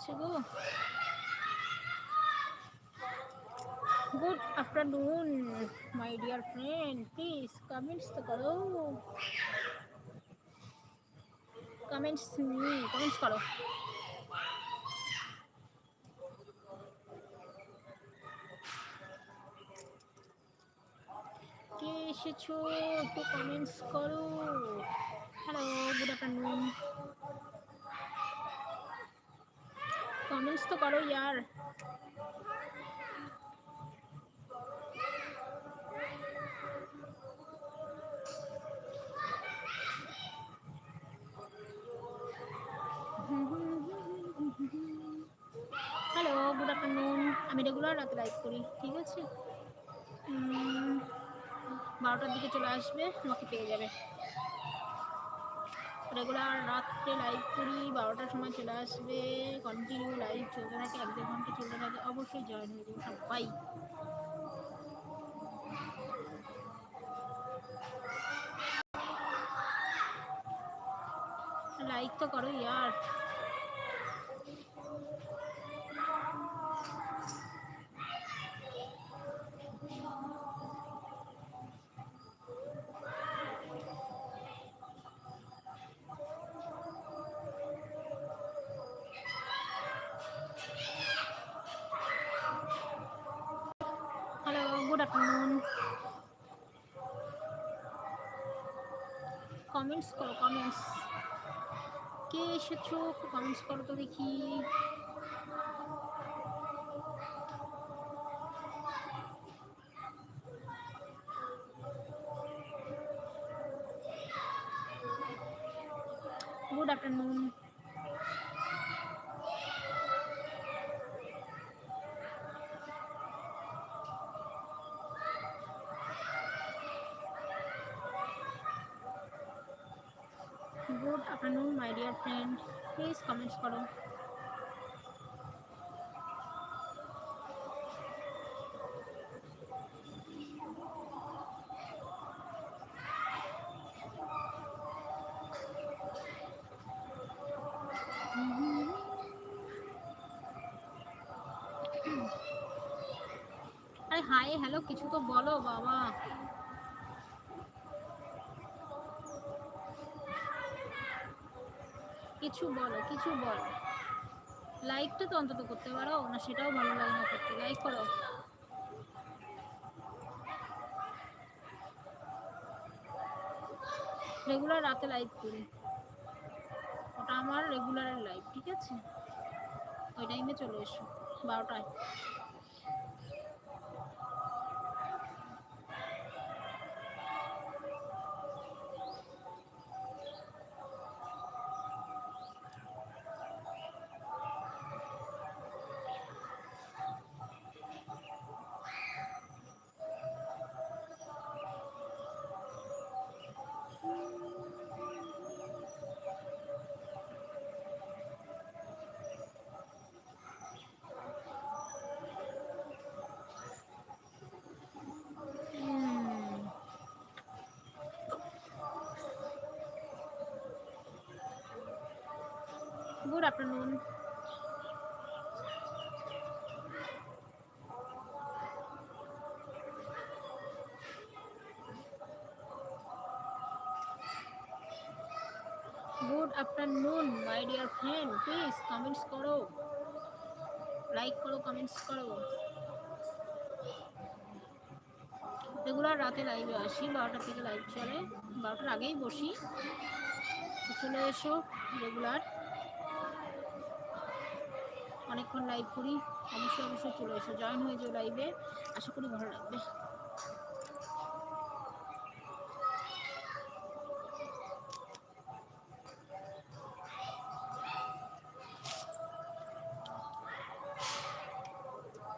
যাচ্ছে গো। Good afternoon my dear friend, please comments तो करो। कमेंट्स करो। কে এসেছো একটু কমেন্টস করো। হ্যালো, গুড आफ्टरनून, कमेंट्स तो करो यार। Hello, good afternoon. আমি রেগুলার রাতে লাইভ করি, ঠিক আছে? 12টার দিকে চলে আসবে, আমাকে পেয়ে যাবে। রেগুলার রাত্রে লাইভ করি, 12টার সময় চলে আসবে। কন্টিনিউ লাইভ চলতে থাকে, 1-2 ঘন্টা চলতে থাকে। অবশ্যই জয়েন হয়ে যাবে সবাই। लाइक तो करो यार। Hello, good afternoon. कमेंट्स करो, कमेंट्स। কে এসেছো একটু কমেন্টস করো তো দেখি। Good afternoon. Good afternoon my dear friend, please comments करो। अरे हाय हेलो কিছু তো বলো বাবা। কিছু বলো, কিছু বলো। লাইকটা তো অন্তত করতে পারো না, সেটাও ভালো লাগে না করতে। লাইক করো। রেগুলার রাতে লাইভ করি, ওটা আমার রেগুলারের লাইভ, ঠিক আছে? ওই টাইমে চলে এসো 12টায়। Good afternoon. Good afternoon my dear friend, please comments करो, लाइक करो, कमेंट्स करो। রেগুলার রাতে লাইভে আসি, 12টা থেকে লাইভ চলে, 12টার আগেই বসি। চলে এসো রেগুলার, অনেকক্ষণ লাইভ করি। অবশ্যই অবশ্যই চলে এসো, জয়েন হয়ে যাও লাইভে, আশা করি ভালো লাগবে।